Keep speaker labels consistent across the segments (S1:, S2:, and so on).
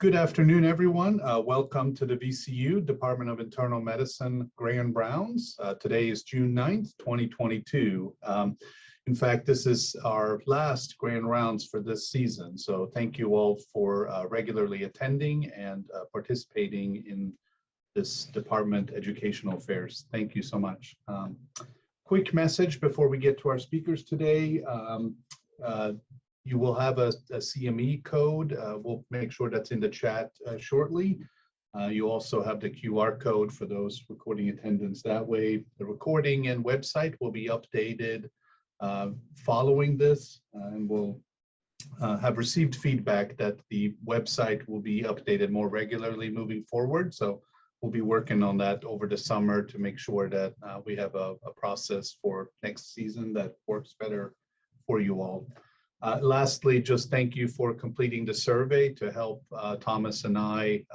S1: Good afternoon, everyone. Welcome to the VCU Department of Internal Medicine Grand Rounds. Today is June 9th, 2022. In fact, this is our last Grand Rounds for this season. So thank you all for regularly attending and participating in this department educational affairs. Thank you so much. Quick message before we get to our speakers today. You will have a CME code. We'll make sure that's in the chat shortly. You also have the QR code for those recording attendance that way. The recording and website will be updated following this, and we'll have received feedback that the website will be updated more regularly moving forward. So we'll be working on that over the summer to make sure that we have a process for next season that works better for you all. Lastly, just thank you for completing the survey to help Thomas and I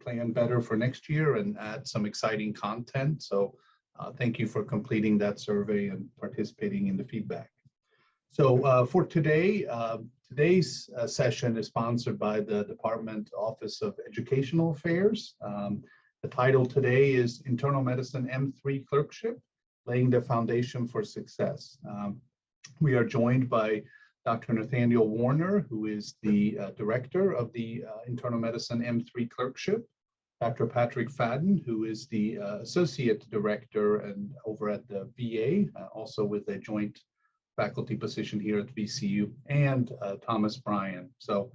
S1: plan better for next year and add some exciting content. So thank you for completing that survey and participating in the feedback. So for today, today's session is sponsored by the Department Office of Educational Affairs. The title today is Internal Medicine M3 Clerkship, Laying the Foundation for Success. We are joined by Dr. Nathaniel Warner, who is the director of the Internal Medicine M3 Clerkship, Dr. Patrick Fadden, who is the associate director and over at the VA, also with a joint faculty position here at VCU, and Thomas Bryan. So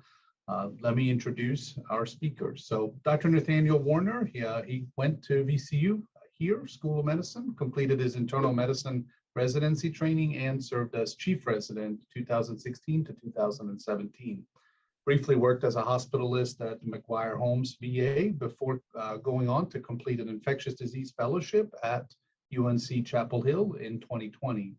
S1: let me introduce our speakers. So Dr. Nathaniel Warner, he went to VCU here, School of Medicine, completed his internal medicine residency training and served as chief resident 2016 to 2017. Briefly worked as a hospitalist at McGuire-Holmes VA before going on to complete an infectious disease fellowship at UNC Chapel Hill in 2020.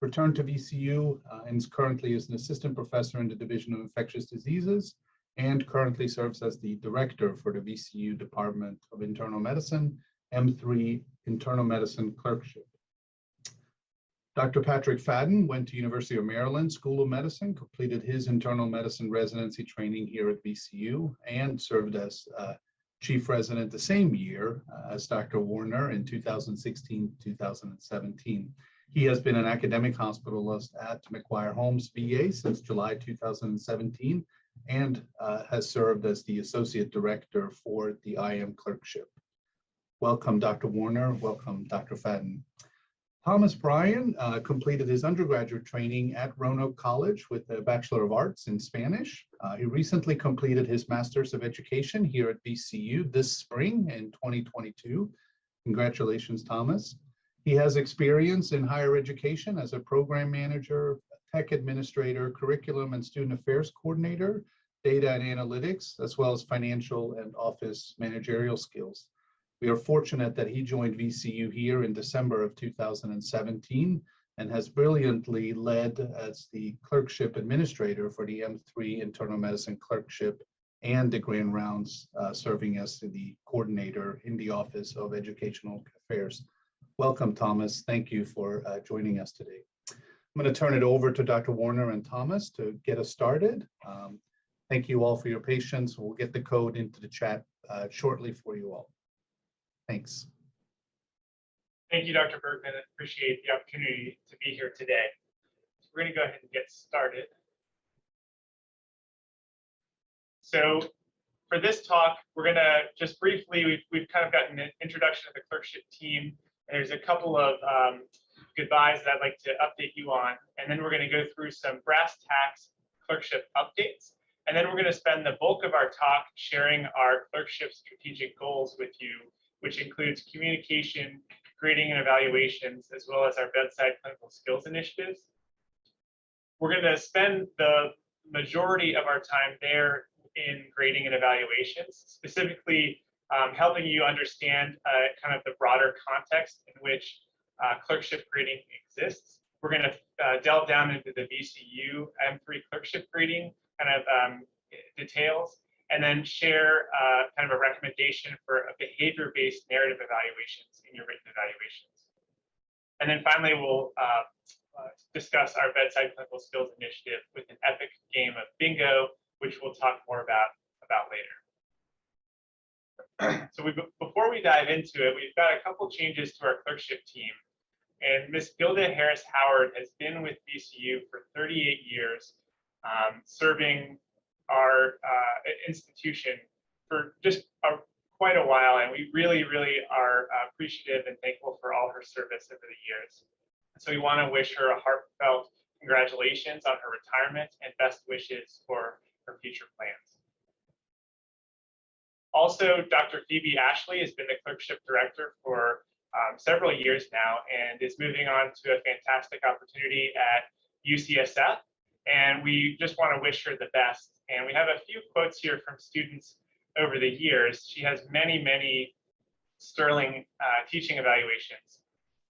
S1: Returned to VCU and is currently as an assistant professor in the Division of Infectious Diseases and currently serves as the director for the VCU Department of Internal Medicine, M3 Internal Medicine Clerkship. Dr. Patrick Fadden went to University of Maryland School of Medicine, completed his internal medicine residency training here at VCU, and served as chief resident the same year as Dr. Warner in 2016-2017. He has been an academic hospitalist at McGuire-Holmes VA since July 2017 and has served as the associate director for the IM Clerkship. Welcome, Dr. Warner. Welcome, Dr. Fadden. Thomas Bryan completed his undergraduate training at Roanoke College with a Bachelor of Arts in Spanish. He recently completed his Master's of Education here at VCU this spring in 2022. Congratulations, Thomas. He has experience in higher education as a program manager, tech administrator, curriculum and student affairs coordinator, data and analytics, as well as financial and office managerial skills. We are fortunate that he joined VCU here in December of 2017 and has brilliantly led as the clerkship administrator for the M3 Internal Medicine Clerkship and the Grand Rounds, serving as the coordinator in the Office of Educational Affairs. Welcome, Thomas. Thank you for joining us today. I'm going to turn it over to Dr. Warner and Thomas to get us started. Thank you all for your patience. We'll get the code into the chat shortly for you all. Thanks.
S2: Thank you, Dr. Bergman. I appreciate the opportunity to be here today. So we're going to go ahead and get started. So for this talk, we're going to just briefly, we've kind of gotten an introduction of the clerkship team. There's a couple of goodbyes that I'd like to update you on. And then we're going to go through some brass tacks clerkship updates. And then we're going to spend the bulk of our talk sharing our clerkship strategic goals with you, which includes communication, grading and evaluations, as well as our bedside clinical skills initiatives. We're going to spend the majority of our time there in grading and evaluations, specifically helping you understand kind of the broader context in which clerkship grading exists. We're going to delve down into the VCU M3 clerkship grading kind of details, and then share kind of a recommendation for a behavior-based narrative evaluations in your written evaluations. And then finally, we'll discuss our bedside clinical skills initiative with an epic game of bingo, which we'll talk more about So before we dive into it, we've got a couple changes to our clerkship team. And Miss Gilda Harris Howard has been with VCU for 38 years, serving our institution for just quite a while. And we really, really are appreciative and thankful for all her service over the years. So we want to wish her a heartfelt congratulations on her retirement and best wishes for her future plans. Also, Dr. Phoebe Ashley has been the clerkship director for several years now and is moving on to a fantastic opportunity at UCSF. And we just want to wish her the best. And we have a few quotes here from students over the years. She has many, many sterling teaching evaluations.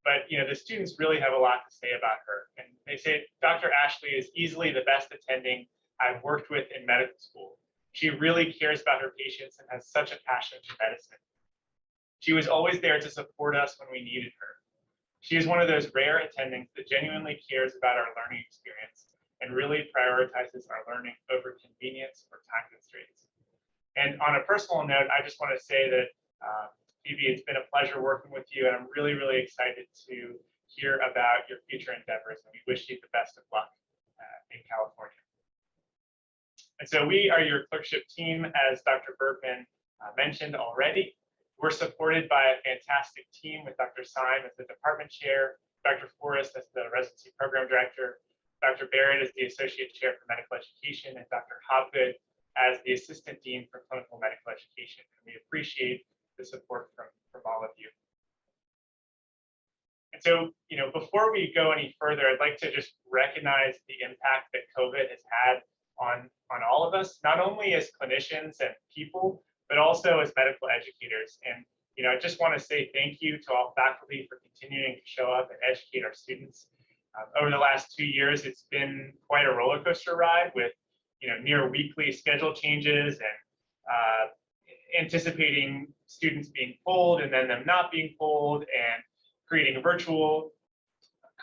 S2: But the students really have a lot to say about her. And they say, Dr. Ashley is easily the best attending I've worked with in medical school. She really cares about her patients and has such a passion for medicine. She was always there to support us when we needed her. She is one of those rare attendings that genuinely cares about our learning experience and really prioritizes our learning over convenience or time constraints. And on a personal note, I just want to say that Phoebe, it's been a pleasure working with you, and I'm really, really excited to hear about your future endeavors, and we wish you the best of luck in California. And so we are your clerkship team, as Dr. Bergman mentioned already. We're supported by a fantastic team with Dr. Syme as the department chair, Dr. Forrest as the residency program director, Dr. Barrett as the associate chair for medical education, and Dr. Hobgood as the assistant dean for clinical medical education. And we appreciate the support from all of you. And so, before we go any further, I'd like to just recognize the impact that COVID has had on all of us, not only as clinicians and people, but also as medical educators. And I just want to say thank you to all faculty for continuing to show up and educate our students. Over the last 2 years, it's been quite a roller coaster ride with near weekly schedule changes and anticipating students being pulled and then them not being pulled, and creating a virtual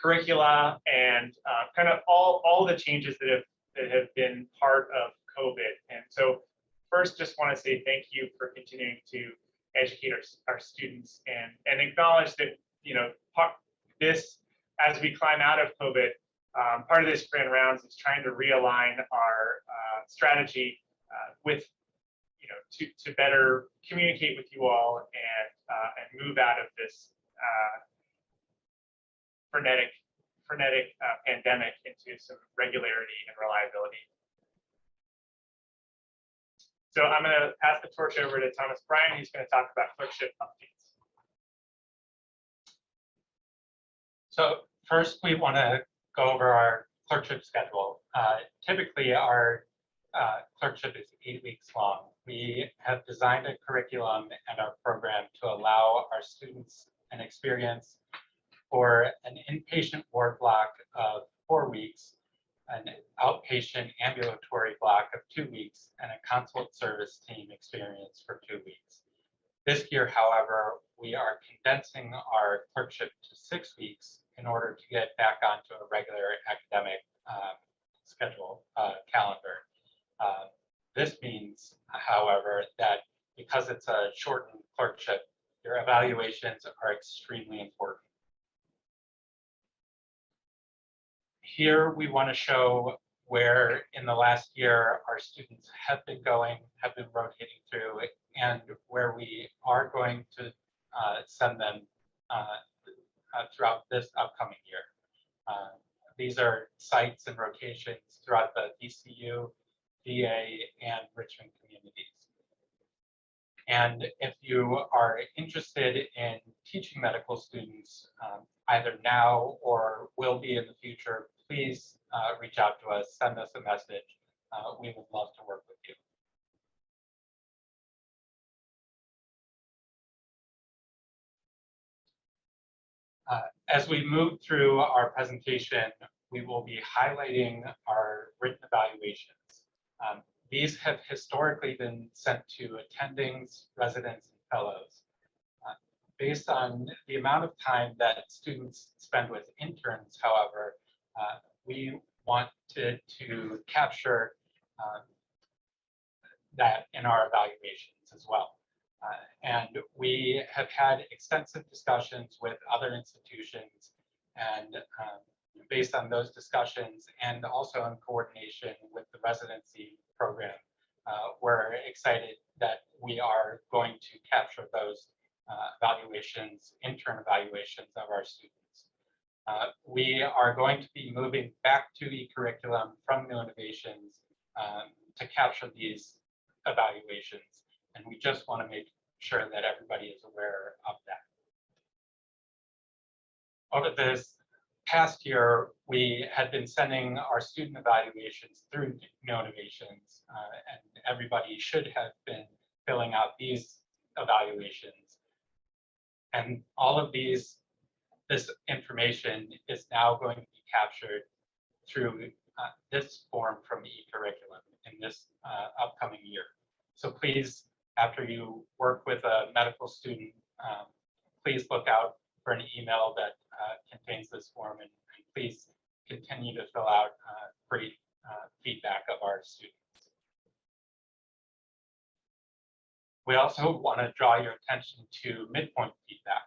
S2: curricula and kind of all the changes that have been part of COVID. And so first, just want to say thank you for continuing to educate our students and acknowledge that this, as we climb out of COVID, part of this grand rounds is trying to realign our strategy with to better communicate with you all and move out of this frenetic pandemic into some regularity and reliability. So I'm going to pass the torch over to Thomas Bryan, who's going to talk about clerkship updates.
S3: So first, we want to go over our clerkship schedule. Typically, our clerkship is 8 weeks long. We have designed a curriculum and our program to allow our students an experience for an inpatient ward block of 4 weeks, an outpatient ambulatory block of 2 weeks, and a consult service team experience for 2 weeks. This year, however, we are condensing our clerkship to 6 weeks in order to get back onto a regular academic schedule calendar. This means, however, that because it's a shortened clerkship, your evaluations are extremely important. Here we want to show where in the last year our students have been rotating through, and where we are going to send them throughout this upcoming year. These are sites and rotations throughout the VCU, VA, and Richmond communities. And if you are interested in teaching medical students, either now or will be in the future, please reach out to us, send us a message. We would love to work with you. As we move through our presentation, we will be highlighting our written evaluations. These have historically been sent to attendings, residents, and fellows. Based on the amount of time that students spend with interns, however, we want to capture that in our evaluations as well. And we have had extensive discussions with other institutions, and based on those discussions and also in coordination with the residency program, we're excited that we are going to capture those evaluations, intern evaluations of our students. We are going to be moving back to e-curriculum from new innovations to capture these evaluations, and we just want to make sure that everybody is aware of that. Over this past year, we had been sending our student evaluations through new innovations, and everybody should have been filling out these evaluations. And all of this information is now going to be captured through this form from e-curriculum in this upcoming year. So please, after you work with a medical student, please look out for an email that contains this form, and please continue to fill out great feedback of our students. We also want to draw your attention to midpoint feedback.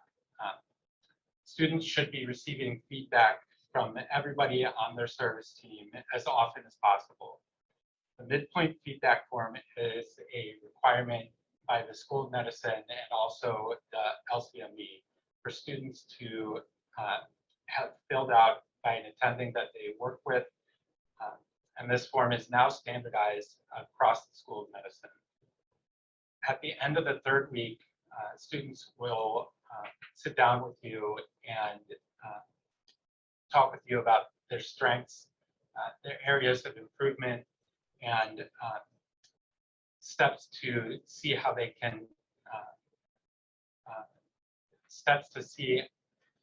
S3: Students should be receiving feedback from everybody on their service team as often as possible. The midpoint feedback form is a requirement by the School of Medicine and also the LCME for students to have filled out by an attending that they work with. And this form is now standardized across the School of Medicine. At the end of the third week, students will sit down with you and talk with you about their strengths, their areas of improvement, and steps to see how they can, steps to see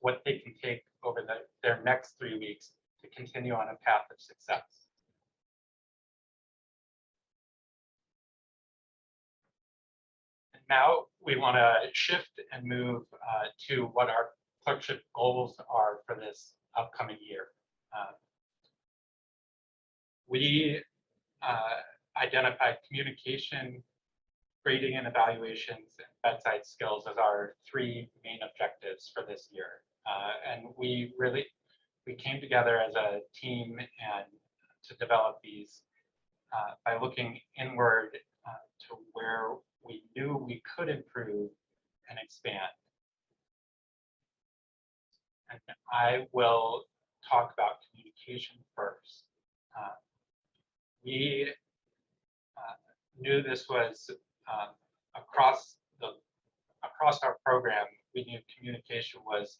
S3: what they can take over their next 3 weeks to continue on a path of success. And now we want to shift and move to what our clerkship goals are for this upcoming year. We identified communication, grading and evaluations, and bedside skills as our 3 main objectives for this year. And we came together as a team and to develop these by looking inward to where we knew we could improve and expand. And I will talk about communication first. We knew this was across our program. We knew communication was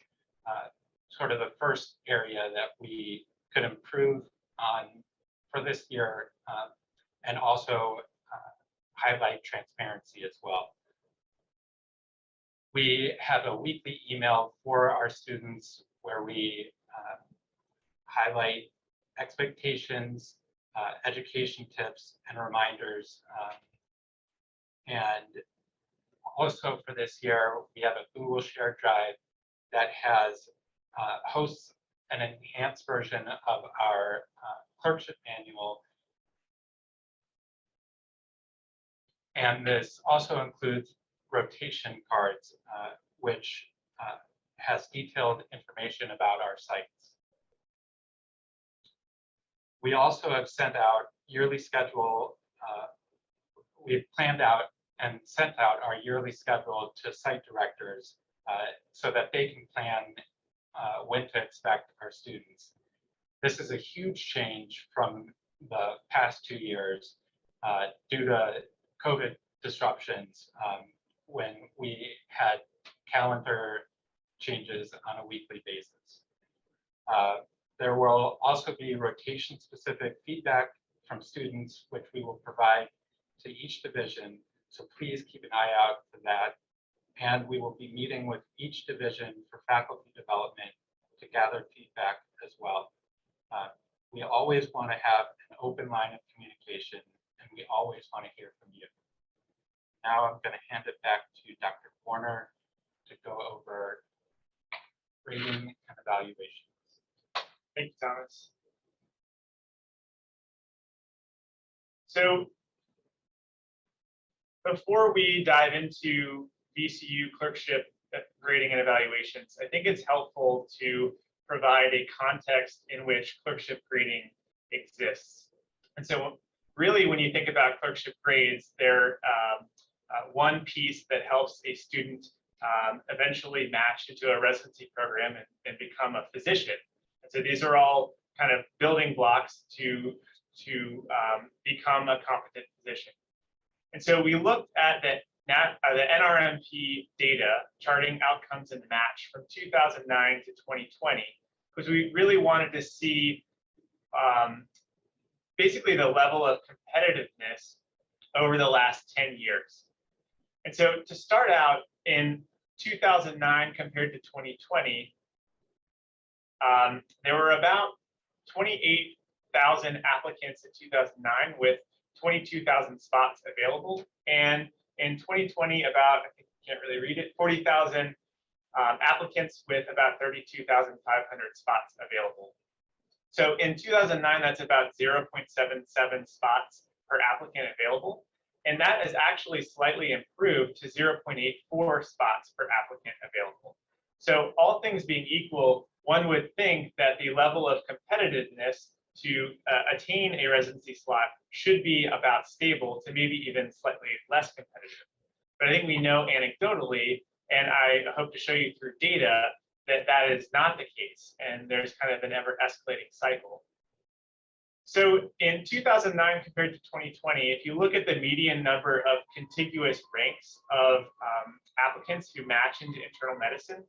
S3: sort of the first area that we could improve on for this year, and also highlight transparency as well. We have a weekly email for our students where we highlight expectations, education tips, and reminders. And also for this year, we have a Google Shared Drive that has hosts an enhanced version of our clerkship manual. And this also includes rotation cards, which has detailed information about our sites. We also have sent out yearly schedule. We've planned out and sent out our yearly schedule to site directors so that they can plan when to expect our students. This is a huge change from the past 2 years due to COVID disruptions when we had calendar changes on a weekly basis. There will also be rotation-specific feedback from students, which we will provide to each division. So please keep an eye out for that. And we will be meeting with each division for faculty development to gather feedback as well. We always want to have an open line of communication, and we always want to hear from you. Now I'm going to hand it back to Dr. Warner to go over grading and evaluations.
S2: Thank you, Thomas. So before we dive into VCU clerkship grading and evaluations, I think it's helpful to provide a context in which clerkship grading exists. And so really, when you think about clerkship grades, they're one piece that helps a student eventually match into a residency program and become a physician. And so these are all kind of building blocks to become a competent physician. And so we looked at the NRMP data charting outcomes and match from 2009 to 2020, because we really wanted to see basically the level of competitiveness over the last 10 years. And so to start out, in 2009 compared to 2020, there were about 28,000 applicants in 2009 with 22,000 spots available. And in 2020, about, I think you can't really read it, 40,000 applicants with about 32,500 spots available. So in 2009, that's about 0.77 spots per applicant available. And that has actually slightly improved to 0.84 spots per applicant available. So all things being equal, one would think that the level of competitiveness to attain a residency slot should be about stable to maybe even slightly less competitive. But I think we know anecdotally, and I hope to show you through data, that that is not the case, and there's kind of an ever-escalating cycle. So in 2009 compared to 2020, if you look at the median number of contiguous ranks of applicants who match into internal medicine,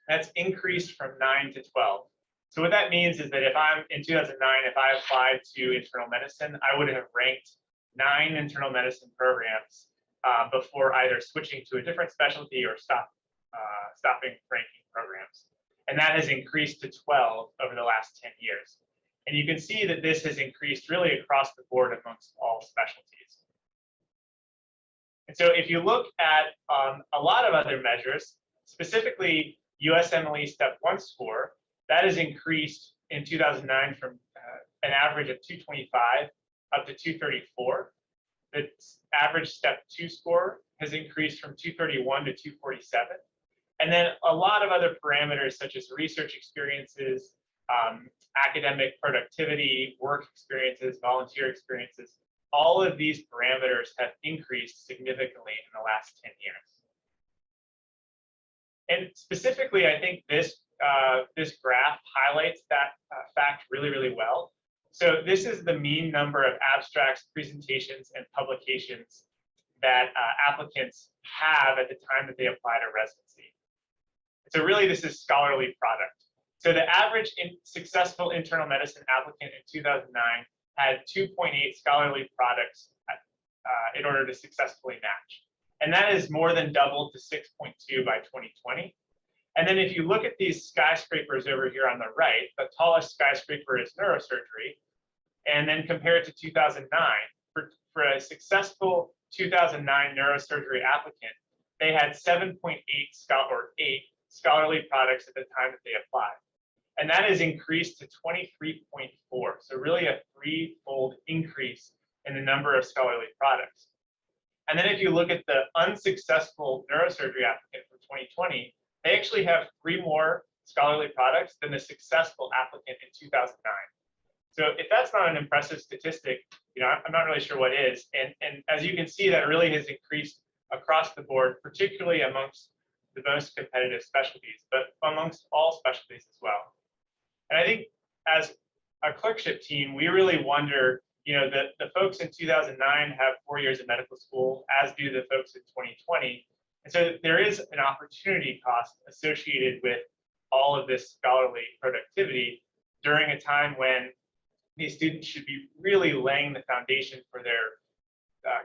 S2: that's increased from 9 to 12. So what that means is that if I'm in 2009, if I applied to internal medicine, I would have ranked 9 internal medicine programs before either switching to a different specialty or stopping ranking programs. And that has increased to 12 over the last 10 years. And you can see that this has increased really across the board amongst all specialties. And so if you look at a lot of other measures, specifically USMLE Step 1 score, that has increased in 2009 from an average of 225 up to 234. The average Step 2 score has increased from 231 to 247. And then a lot of other parameters such as research experiences, academic productivity, work experiences, volunteer experiences, all of these parameters have increased significantly in the last 10 years. And specifically, I think this graph highlights that fact really, really well. So this is the mean number of abstracts, presentations, and publications that applicants have at the time that they apply to residency. So really, this is scholarly product. So the average successful internal medicine applicant in 2009 had 2.8 scholarly products in order to successfully match. And that is more than doubled to 6.2 by 2020. And then if you look at these skyscrapers over here on the right, the tallest skyscraper is neurosurgery. And then compare it to 2009, for a successful 2009 neurosurgery applicant, they had 7.8 scholarly products at the time that they applied. And that has increased to 23.4. So really a 3-fold increase in the number of scholarly products. And then if you look at the unsuccessful neurosurgery applicant from 2020, they actually have 3 more scholarly products than the successful applicant in 2009. So if that's not an impressive statistic, I'm not really sure what is. And as you can see, that really has increased across the board, particularly amongst the most competitive specialties, but amongst all specialties as well. And I think as a clerkship team, we really wonder, the folks in 2009 have 4 years of medical school, as do the folks in 2020. And so there is an opportunity cost associated with all of this scholarly productivity during a time when these students should be really laying the foundation for their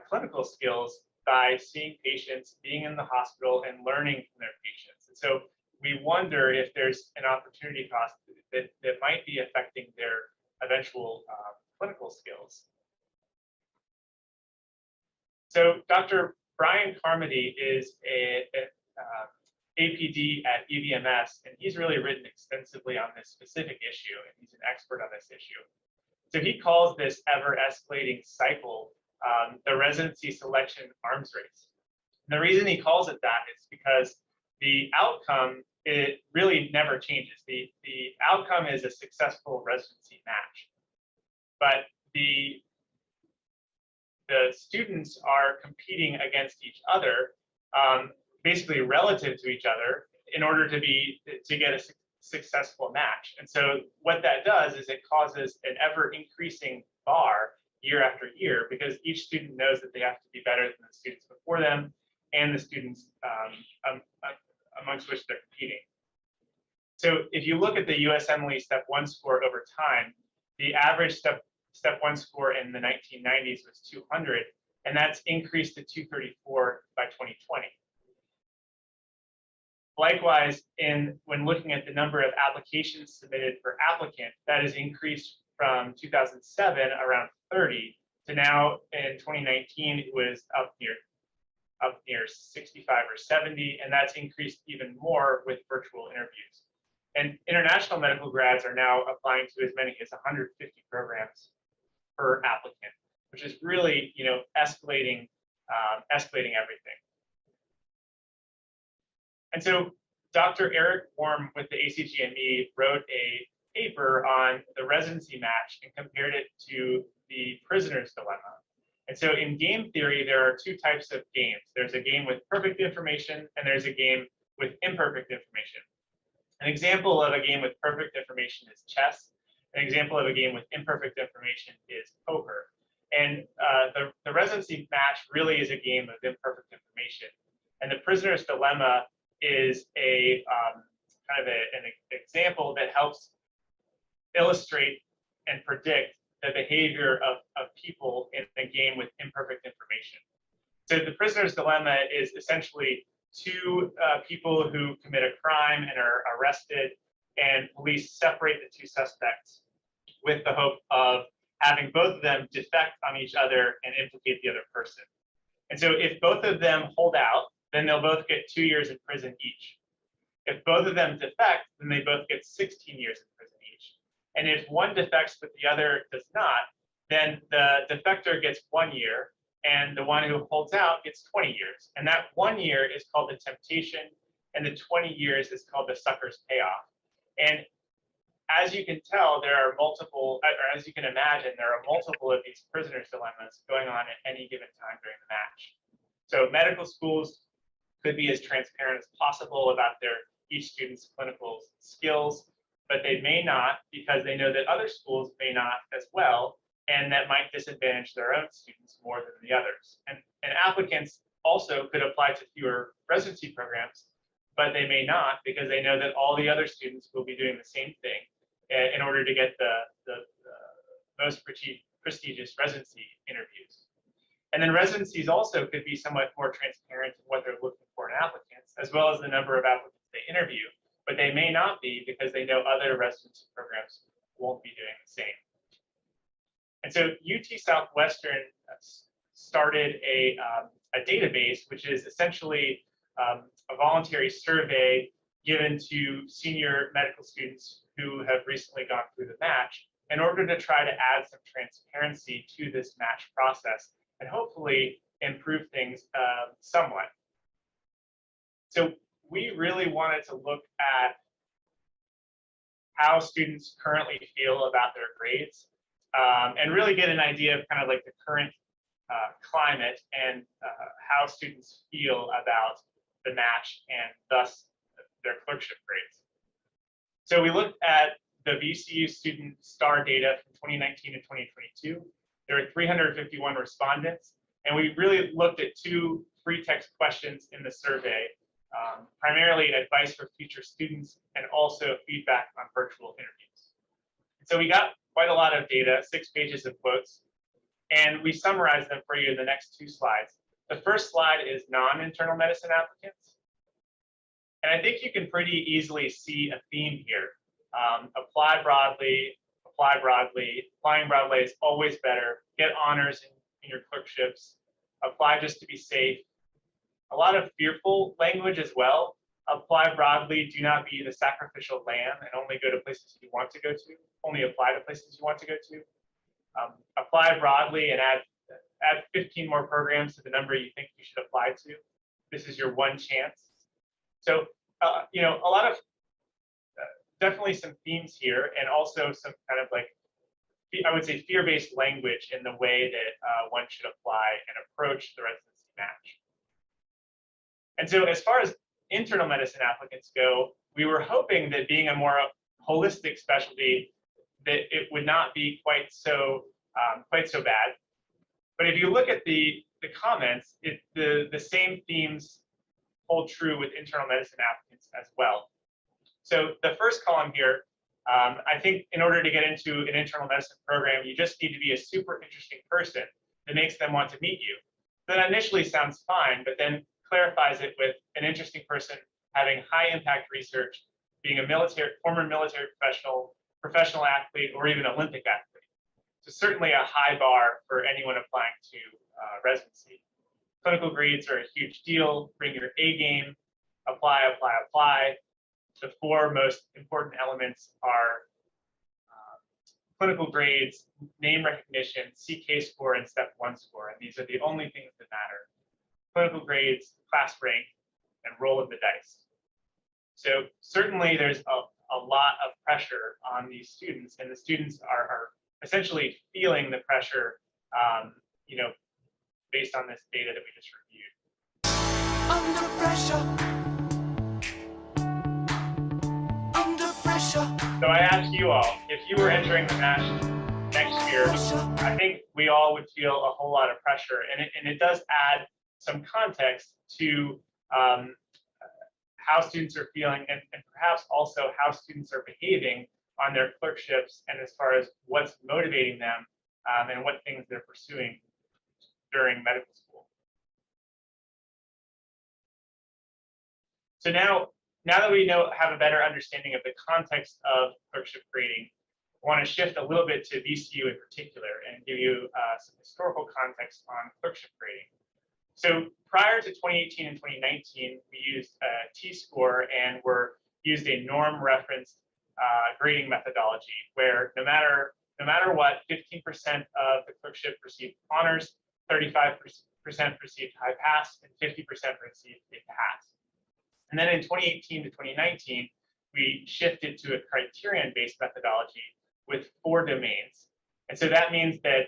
S2: clinical skills by seeing patients, being in the hospital, and learning from their patients. And so we wonder if there's an opportunity cost that might be affecting their eventual clinical skills. So Dr. Bryan Carmody is a APD at UVMS, and he's really written extensively on this specific issue, and he's an expert on this issue. So he calls this ever-escalating cycle the residency selection arms race. And the reason he calls it that is because the outcome, it really never changes. The outcome is a successful residency match, but the students are competing against each other, basically relative to each other, in order to get a successful match. And so what that does is it causes an ever increasing bar year after year, because each student knows that they have to be better than the students before them and the students amongst which they're competing. So if you look at the USMLE Step 1 score over time, the average Step 1 score in the 1990s was 200, and that's increased to 234 by 2020. Likewise, when looking at the number of applications submitted per applicant, that has increased from 2007, around 30, to now in 2019, it was up near 65 or 70, and that's increased even more with virtual interviews. And international medical grads are now applying to as many as 150 programs per applicant, which is really, escalating everything. And so Dr. Eric Worm with the ACGME wrote a paper on the residency match and compared it to the prisoner's dilemma. And so in game theory, there are two types of games. There's a game with perfect information, and there's a game with imperfect information. An example of a game with perfect information is chess. An example of a game with imperfect information is poker. And the residency match really is a game of imperfect information. And the prisoner's dilemma is a kind of an example that helps illustrate and predict the behavior of people in a game with imperfect information. So the prisoner's dilemma is essentially two people who commit a crime and are arrested, and police separate the two suspects with the hope of having both of them defect on each other and implicate the other person. And so if both of them hold out, then they'll both get 2 years in prison each. If both of them defect, then they both get 16 years in prison each. And if one defects but the other does not, then the defector gets 1 year, and the one who holds out gets 20 years. And that 1 year is called the temptation, and the 20 years is called the sucker's payoff. And as you can tell, there are multiple, or as you can imagine, there are multiple of these prisoner's dilemmas going on at any given time during the match. So medical schools could be as transparent as possible about each student's clinical skills, but they may not, because they know that other schools may not as well, and that might disadvantage their own students more than the others. And applicants also could apply to fewer residency programs, but they may not, because they know that all the other students will be doing the same thing in order to get the most prestigious residency interviews. And then residencies also could be somewhat more transparent in what they're looking for in applicants, as well as the number of applicants they interview, but they may not be, because they know other residency programs won't be doing the same. And so UT Southwestern started a database, which is essentially a voluntary survey given to senior medical students who have recently gone through the match, in order to try to add some transparency to this match process and hopefully improve things somewhat. So we really wanted to look at how students currently feel about their grades, and really get an idea of kind of like the current climate and how students feel about the match and thus their clerkship grades. So we looked at the VCU student STAR data from 2019 and 2022. There were 351 respondents, and we really looked at two free text questions in the survey, primarily advice for future students and also feedback on virtual interviews. So we got quite a lot of data, 6 pages of quotes, and we summarized them for you in the next 2 slides. The first slide is non-internal medicine applicants. And I think you can pretty easily see a theme here. Apply broadly, apply broadly. Applying broadly is always better. Get honors in your clerkships. Apply just to be safe. A lot of fearful language as well. Apply broadly, do not be the sacrificial lamb and only go to places you want to go to. Only apply to places you want to go to. Apply broadly and add add 15 more programs to the number you think you should apply to. This is your one chance. So, you know, a lot of definitely some themes here, and also some kind of like, I would say, fear-based language in the way that one should apply and approach the residency match. And so as far as internal medicine applicants go, we were hoping that being a more holistic specialty, that it would not be quite so bad. But if you look at the comments, the same themes hold true with internal medicine applicants as well. So the first column here, I think in order to get into an internal medicine program, you just need to be a super interesting person that makes them want to meet you. That initially sounds fine, but then clarifies it with an interesting person having high impact research, being a former military professional athlete, or even Olympic athlete. So certainly a high bar for anyone applying to residency. Clinical grades are a huge deal. Bring your A game, apply, apply, apply. The four most important elements are clinical grades, name recognition, CK score, and step 1 score. And these are the only things that matter. Clinical grades, class rank, and roll of the dice. So certainly there's a lot of pressure on these students, and the students are essentially feeling the pressure, you know, based on this data that we just reviewed.
S4: Under pressure. Under pressure.
S2: So I ask you all, if you were entering the match next year, I think we all would feel a whole lot of pressure, and it does add some context to how students are feeling, and perhaps also how students are behaving on their clerkships, and as far as what's motivating them, and what things they're pursuing during medical school. So now that we have a better understanding of the context of clerkship grading, I want to shift a little bit to VCU in particular and give you some historical context on clerkship grading. So prior to 2018 and 2019, we used a T-score and used a norm referenced grading methodology, where no matter what, 15% of the clerkship received honors, 35% received high pass, and 50% received a pass. And then in 2018 to 2019, we shifted to a criterion-based methodology with 4 domains. And so that means that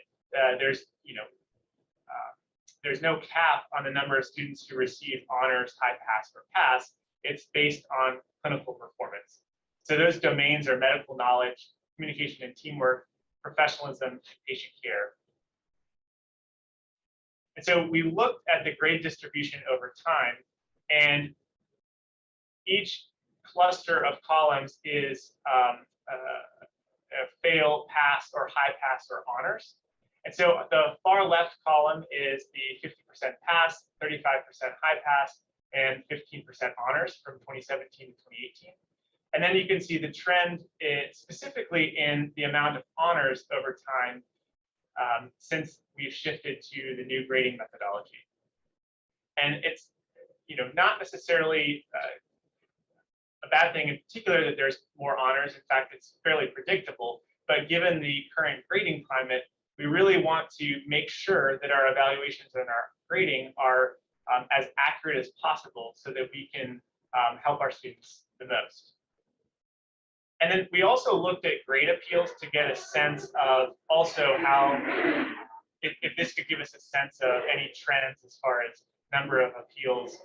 S2: there's no cap on the number of students who receive honors, high pass, or pass. It's based on clinical performance. So those domains are medical knowledge, communication and teamwork, professionalism, and patient care. And so we looked at the grade distribution over time, and each cluster of columns is a fail, pass, or high pass, or honors. And so the far left column is the 50% pass, 35% high pass, and 15% honors from 2017 to 2018. And then you can see the trend specifically in the amount of honors over time since we've shifted to the new grading methodology. And it's not necessarily a bad thing in particular that there's more honors. In fact, it's fairly predictable. But given the current grading climate, we really want to make sure that our evaluations and our grading are as accurate as possible so that we can help our students the most. And then we also looked at grade appeals to get a sense of also how, if this could give us a sense of any trends as far as number of appeals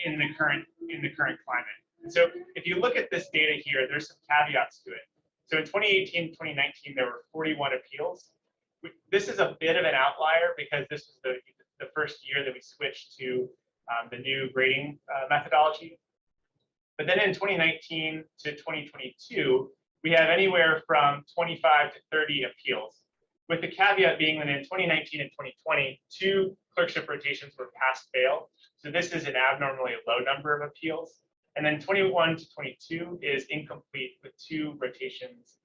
S2: in the current climate. And so if you look at this data here, there's some caveats to it. So in 2018, 2019, there were 41 appeals. This is a bit of an outlier because this was the first year that we switched to the new grading methodology. But then in 2019 to 2022, we have anywhere from 25 to 30 appeals, with the caveat being that in 2019 and 2020, 2 clerkship rotations were pass-fail. So this is an abnormally low number of appeals. And then 21 to 22 is incomplete with 2 rotations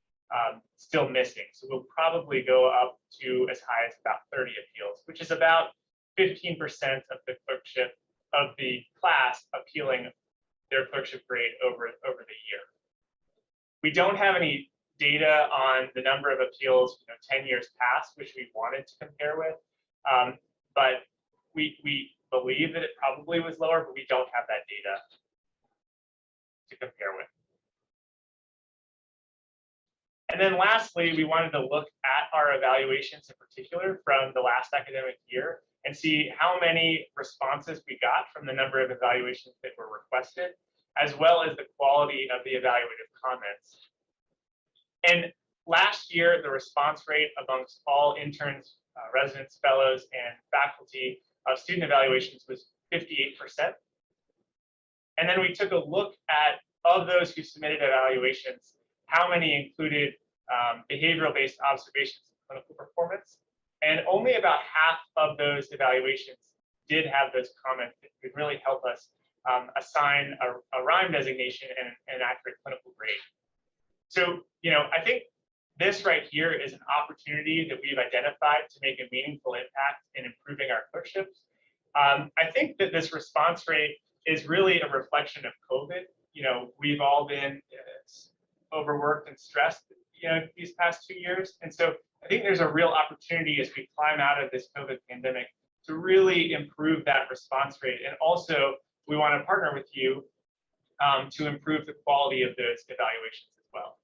S2: still missing. So we'll probably go up to as high as about 30 appeals, which is about 15% of the clerkship of the class appealing their clerkship grade over the year. We don't have any data on the number of appeals, 10 years past, which we wanted to compare with. But we believe that it probably was lower, but we don't have that data to compare with. And then lastly, we wanted to look at our evaluations in particular from the last academic year and see how many responses we got from the number of evaluations that were requested, as well as the quality of the evaluative comments. And last year, the response rate amongst all interns, residents, fellows, and faculty of student evaluations was 58%. And then we took a look at, of those who submitted evaluations, how many included behavioral-based observations of clinical performance. And only about half of those evaluations did have those comments that could really help us assign a RIME designation and an accurate clinical grade. So, I think this right here is an opportunity that we've identified to make a meaningful impact in improving our clerkships. I think that this response rate is really a reflection of COVID. We've all been overworked and stressed, these past 2 years. And so I think there's a real opportunity as we climb out of this COVID pandemic to really improve that response rate. And also, we want to partner with you to improve the quality of those evaluations as well.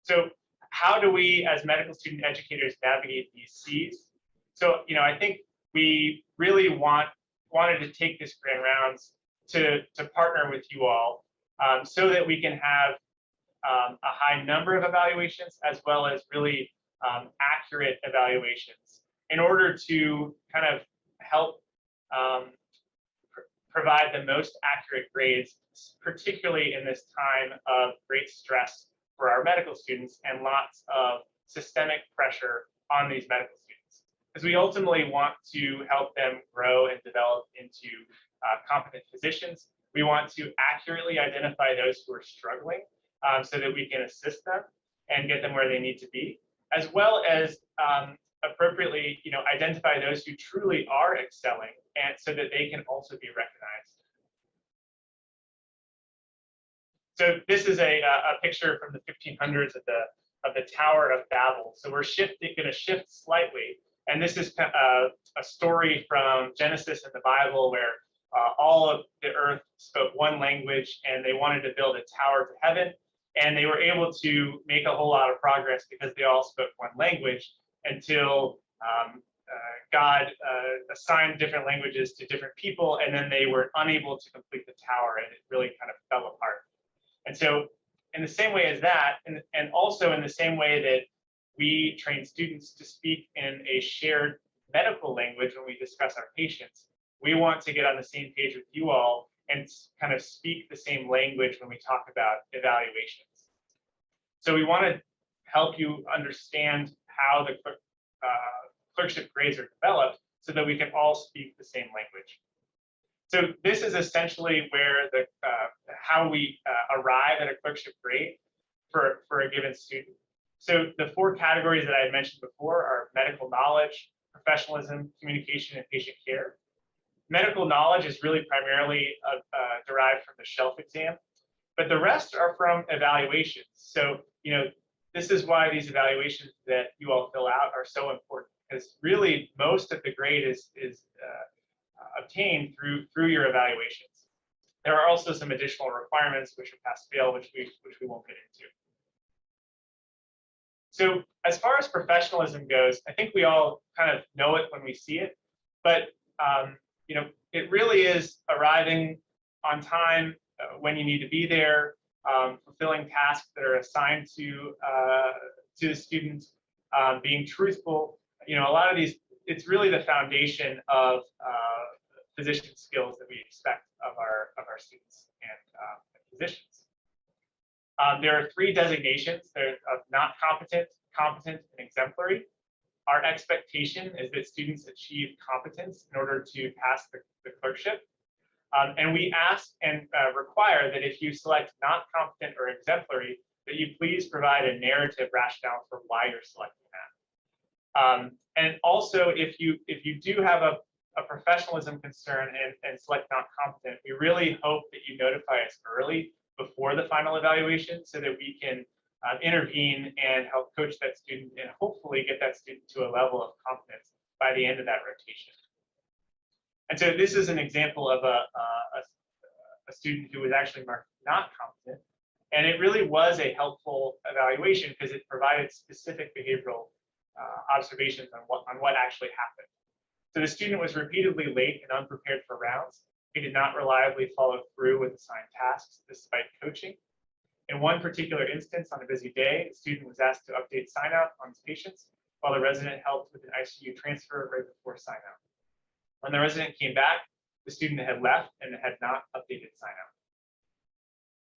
S2: So how do we, as medical student educators, navigate these C's? So, I think we really wanted to take this grand rounds to partner with you all so that we can have a high number of evaluations as well as really accurate evaluations in order to kind of help provide the most accurate grades, particularly in this time of great stress for our medical students and lots of systemic pressure on these medical students. Because we ultimately want to help them grow and develop into competent physicians. We want to accurately identify those who are struggling so that we can assist them and get them where they need to be, as well as appropriately, identify those who truly are excelling, and so that they can also be recognized. So this is a picture from the 1500s of the Tower of Babel. So we're going to shift slightly, and this is a story from Genesis in the Bible where all of the earth spoke one language, and they wanted to build a tower to heaven, and they were able to make a whole lot of progress because they all spoke one language until God assigned different languages to different people, and then they were unable to complete the tower, and it really kind of fell apart. And so in the same way as that, and also in the same way that we train students to speak in a shared medical language when we discuss our patients, we want to get on the same page with you all and kind of speak the same language when we talk about evaluations. So we want to help you understand how the clerkship grades are developed so that we can all speak the same language. So this is essentially where how we arrive at a clerkship grade for a given student. So the 4 categories that I had mentioned before are medical knowledge, professionalism, communication, and patient care. Medical knowledge is really primarily derived from the shelf exam, but the rest are from evaluations. So, this is why these evaluations that you all fill out are so important, because really most of the grade is obtained through your evaluations. There are also some additional requirements which are pass-fail, which we won't get into. So as far as professionalism goes, I think we all kind of know it when we see it, but it really is arriving on time when you need to be there, fulfilling tasks that are assigned to the students, being truthful. A lot of these, it's really the foundation of physician skills that we expect of our students and physicians. There are 3 designations. They're of not competent, competent, and exemplary. Our expectation is that students achieve competence in order to pass the clerkship. And we ask and require that if you select not competent or exemplary, that you please provide a narrative rationale for why you're selecting that. And also, if you do have a professionalism concern and select not competent, we really hope that you notify us early before the final evaluation so that we can intervene and help coach that student and hopefully get that student to a level of competence by the end of that rotation. And so this is an example of a student who was actually marked not competent. And it really was a helpful evaluation because it provided specific behavioral observations on what actually happened. So the student was repeatedly late and unprepared for rounds. He did not reliably follow through with assigned tasks despite coaching. In one particular instance, on a busy day, the student was asked to update sign-out on his patients, while the resident helped with an ICU transfer right before sign-out. When the resident came back, the student had left and had not updated sign-out.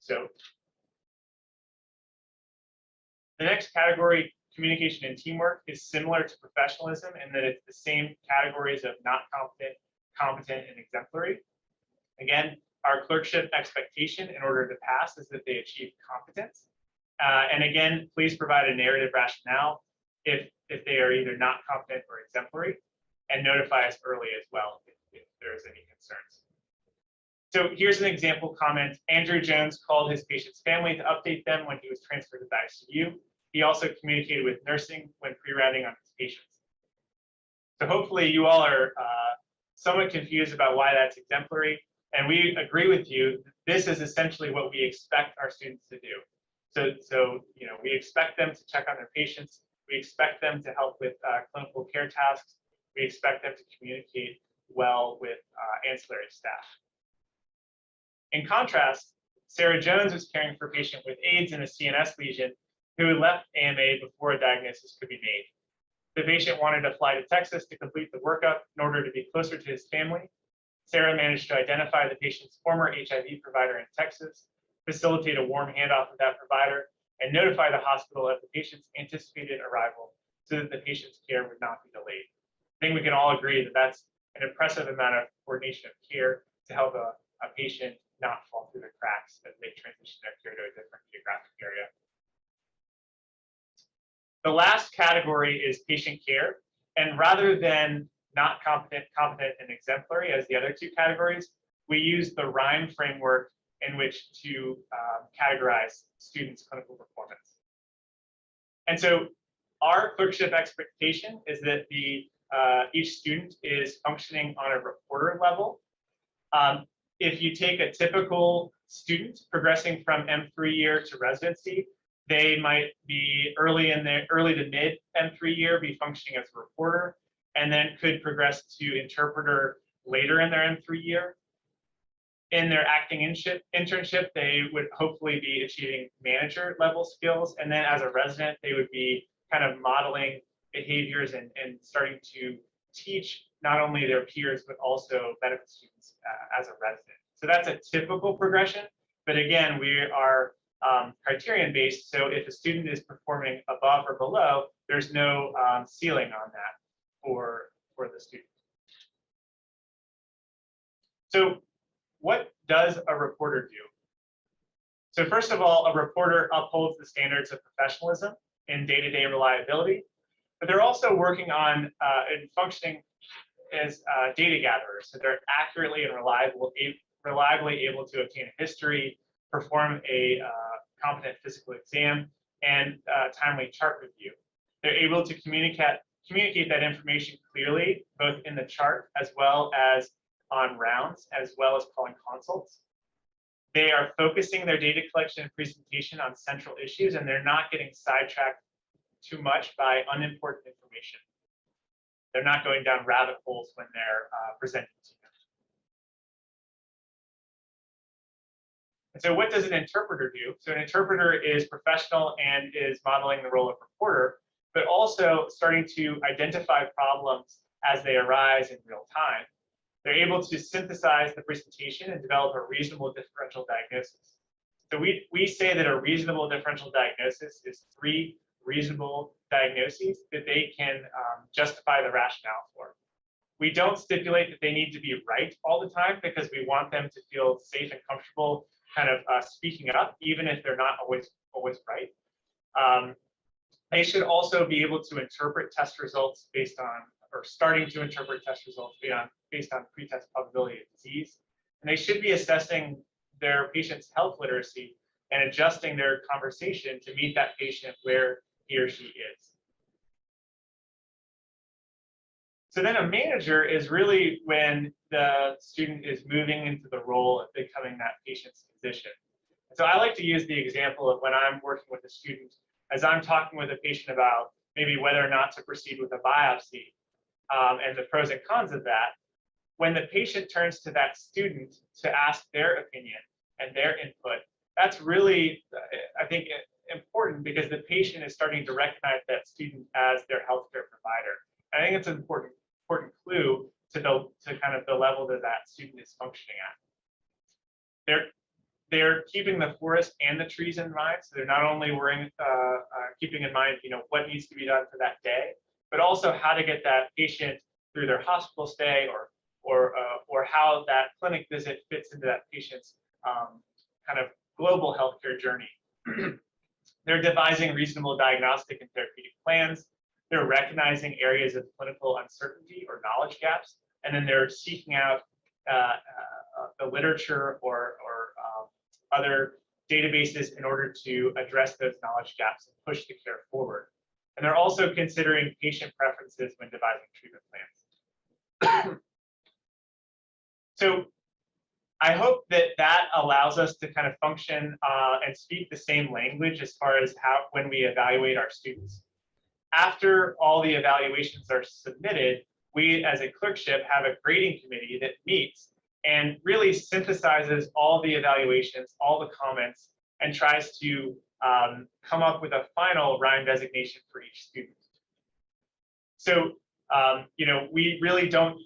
S2: So the next category, communication and teamwork, is similar to professionalism in that it's the same categories of not competent, competent, and exemplary. Again, our clerkship expectation in order to pass is that they achieve competence. And again, please provide a narrative rationale if they are either not competent or exemplary, and notify us early as well if there's any concerns. So here's an example comment. Andrew Jones called his patient's family to update them when he was transferred to the ICU. He also communicated with nursing when pre-rounding on his patients. So hopefully you all are somewhat confused about why that's exemplary. And we agree with you. This is essentially what we expect our students to do. So we expect them to check on their patients. We expect them to help with clinical care tasks. We expect them to communicate well with ancillary staff. In contrast, Sarah Jones was caring for a patient with AIDS and a CNS lesion who had left AMA before a diagnosis could be made. The patient wanted to fly to Texas to complete the workup in order to be closer to his family. Sarah managed to identify the patient's former HIV provider in Texas, facilitate a warm handoff with that provider, and notify the hospital of the patient's anticipated arrival so that the patient's care would not be delayed. I think we can all agree that that's an impressive amount of coordination of care to help a patient not fall through the cracks as they transition their care to a different geographic area. The last category is patient care. And rather than not competent, competent, and exemplary as the other two categories, we use the RHIME framework in which to categorize students' clinical performance. And so our clerkship expectation is that each student is functioning on a reporter level. If you take a typical student progressing from M3 year to residency, they might be early to mid M3 year, be functioning as a reporter, and then could progress to interpreter later in their M3 year. In their acting internship, they would hopefully be achieving manager level skills. And then as a resident, they would be kind of modeling behaviors and starting to teach not only their peers, but also medical students as a resident. So that's a typical progression. But again, we are criterion based. So if a student is performing above or below, there's no ceiling on that for the student. So what does a reporter do? So first of all, a reporter upholds the standards of professionalism and day-to-day reliability, but they're also working on and functioning as data gatherers. So they're accurately and reliably able to obtain a history, perform a competent physical exam, and timely chart review. They're able to communicate that information clearly, both in the chart as well as on rounds, as well as calling consults. They are focusing their data collection and presentation on central issues, and they're not getting sidetracked too much by unimportant information. They're not going down rabbit holes when they're presenting to you. And so what does an interpreter do? So an interpreter is professional and is modeling the role of reporter, but also starting to identify problems as they arise in real time. They're able to synthesize the presentation and develop a reasonable differential diagnosis. So we say that a reasonable differential diagnosis is 3 reasonable diagnoses that they can justify the rationale for. We don't stipulate that they need to be right all the time because we want them to feel safe and comfortable kind of speaking up, even if they're not always right. They should also be able to interpret test results based on, or starting to interpret test results based on pretest probability of disease. And they should be assessing their patient's health literacy and adjusting their conversation to meet that patient where he or she is. So then a manager is really when the student is moving into the role of becoming that patient's physician. So I like to use the example of when I'm working with a student, as I'm talking with a patient about maybe whether or not to proceed with a biopsy and the pros and cons of that. When the patient turns to that student to ask their opinion and their input, that's really, I think, important because the patient is starting to recognize that student as their healthcare provider. I think it's an important clue to kind of the level that that student is functioning at. They're keeping the forest and the trees in mind, so they're not only keeping in mind, what needs to be done for that day, but also how to get that patient through their hospital stay or how that clinic visit fits into that patient's kind of global healthcare journey. They're devising reasonable diagnostic and therapeutic plans. They're recognizing areas of clinical uncertainty or knowledge gaps, and then they're seeking out the literature or other databases in order to address those knowledge gaps and push the care forward. And they're also considering patient preferences when devising treatment plans. So I hope that allows us to kind of function and speak the same language as far as when we evaluate our students. After all the evaluations are submitted, we as a clerkship have a grading committee that meets and really synthesizes all the evaluations, all the comments, and tries to come up with a final RIME designation for each student. So, we really don't,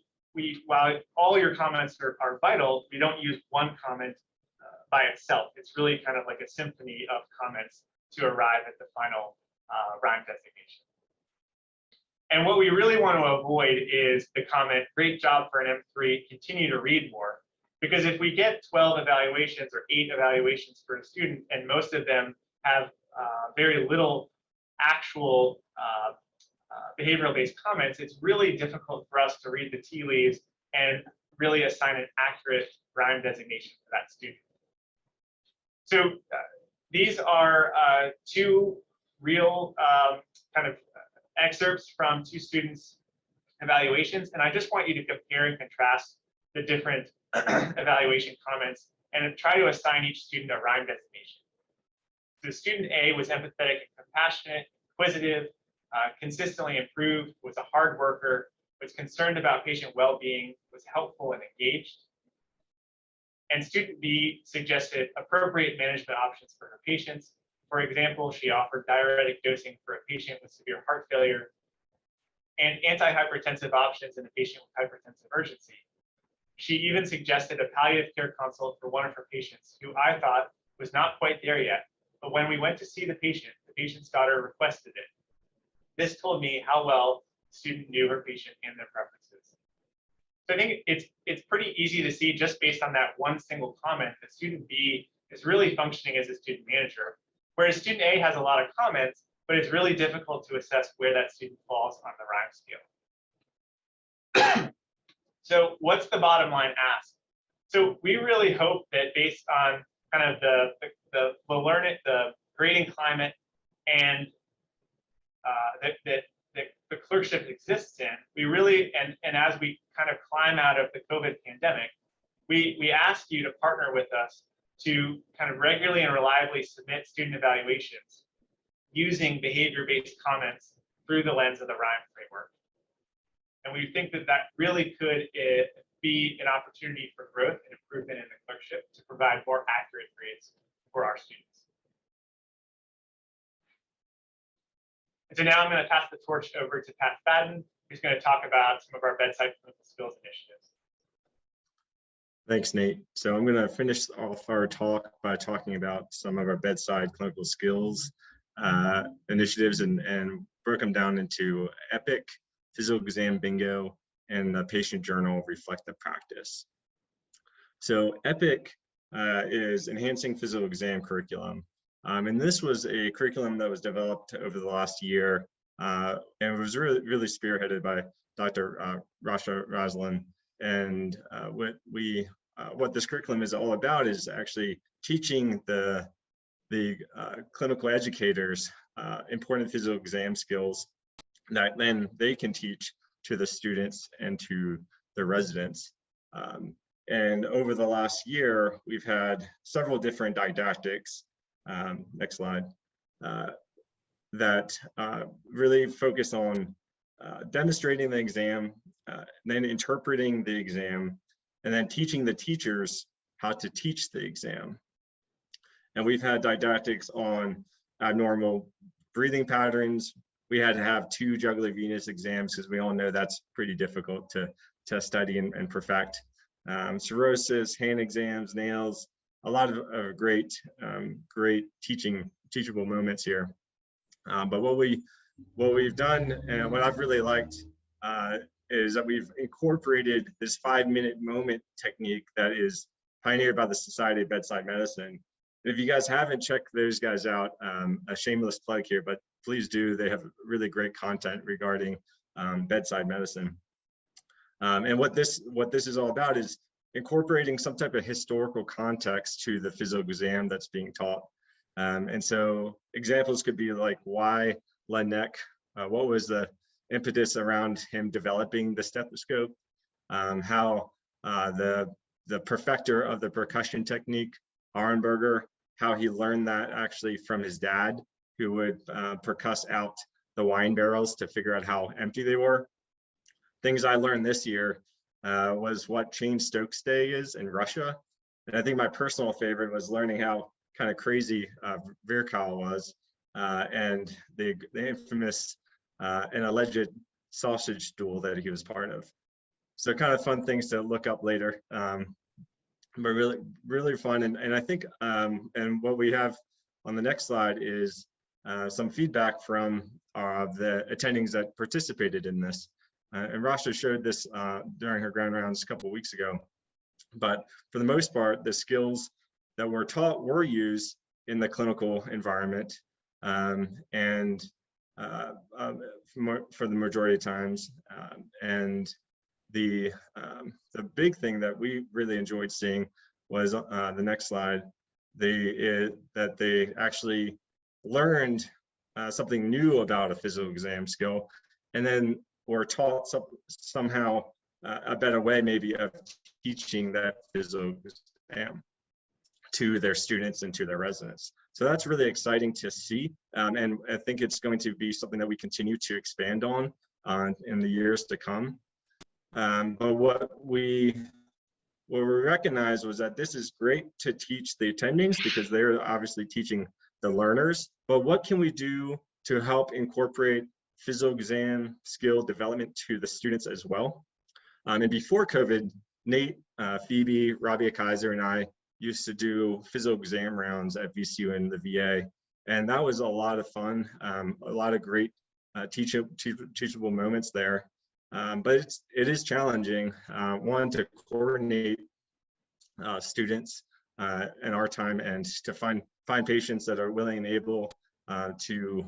S2: while all your comments are vital, we don't use one comment by itself. It's really kind of like a symphony of comments to arrive at the final RIME designation. And what we really want to avoid is the comment, great job for an M3, continue to read more. Because if we get 12 evaluations or 8 evaluations for a student, and most of them have very little actual behavioral-based comments, it's really difficult for us to read the tea leaves and really assign an accurate RIME designation for that student. So these are 2 real kind of excerpts from 2 students' evaluations, and I just want you to compare and contrast the different evaluation comments and try to assign each student a RIME designation. So student A was empathetic and compassionate, inquisitive, consistently improved, was a hard worker, was concerned about patient well-being, was helpful and engaged. And student B suggested appropriate management options for her patients. For example, she offered diuretic dosing for a patient with severe heart failure and antihypertensive options in a patient with hypertensive urgency. She even suggested a palliative care consult for one of her patients who I thought was not quite there yet, but when we went to see the patient's daughter requested it. This told me how well the student knew her patient and their preferences. So I think it's pretty easy to see just based on that one single comment that student B is really functioning as a student manager, whereas student A has a lot of comments, but it's really difficult to assess where that student falls on the RIME scale. So what's the bottom line ask? So we really hope that based on kind of the grading climate and that the clerkship exists in, we really, and as we kind of climb out of the COVID pandemic, we ask you to partner with us to kind of regularly and reliably submit student evaluations using behavior-based comments through the lens of the RIME framework. And we think that that really could be an opportunity for growth and improvement in the clerkship to provide more accurate grades for our students. And so now I'm going to pass the torch over to Pat Fadden, who's going to talk about some of our bedside clinical skills initiatives.
S5: Thanks, Nate. So I'm going to finish off our talk by talking about some of our bedside clinical skills initiatives and broke them down into EPIC, physical exam bingo, and the patient journal reflective practice. So EPIC is enhancing physical exam curriculum. And this was a curriculum that was developed over the last year, and it was really spearheaded by Dr. Rasha Raslin. And what this curriculum is all about is actually teaching the the clinical educators important physical exam skills that then they can teach to the students and to the residents. And over the last year, we've had several different didactics, next slide, that really focus on demonstrating the exam, then interpreting the exam, and then teaching the teachers how to teach the exam. And we've had didactics on abnormal breathing patterns. We had to have 2 jugular venous exams because we all know that's pretty difficult to study and perfect. Cirrhosis, hand exams, nails, a lot of great teachable moments here. But what we've done and what I've really liked is that we've incorporated this 5-minute moment technique that is pioneered by the Society of Bedside Medicine. If you guys haven't checked those guys out, a shameless plug here, but please do. They have really great content regarding bedside medicine. And what this is all about is incorporating some type of historical context to the physical exam that's being taught. And so examples could be like why Laennec, what was the impetus around him developing the stethoscope, how the perfecter of the percussion technique, Arenberger, how he learned that actually from his dad, who would percuss out the wine barrels to figure out how empty they were. Things I learned this year was what chain Stokes Day is in Russia. And I think my personal favorite was learning how kind of crazy Virchow was and the infamous and alleged sausage duel that he was part of. So kind of fun things to look up later. But really fun. And I think, and what we have on the next slide is some feedback from the attendings that participated in this. And Rasha showed this during her ground rounds a couple of weeks ago. But for the most part, the skills that were taught were used in the clinical environment and for the majority of times. And the big thing that we really enjoyed seeing was the next slide, that they actually learned something new about a physical exam skill, and then were taught somehow a better way maybe of teaching that physical exam to their students and to their residents. So that's really exciting to see, and I think it's going to be something that we continue to expand on in the years to come. But what we recognized was that this is great to teach the attendings because they're obviously teaching the learners, but what can we do to help incorporate physical exam skill development to the students as well? And before COVID, Nate, Phoebe, Rabia Kaiser, and I used to do physical exam rounds at VCU and the VA, and that was a lot of fun, a lot of great teachable moments there. But it is challenging, one, to coordinate students in our time and to find patients that are willing and able to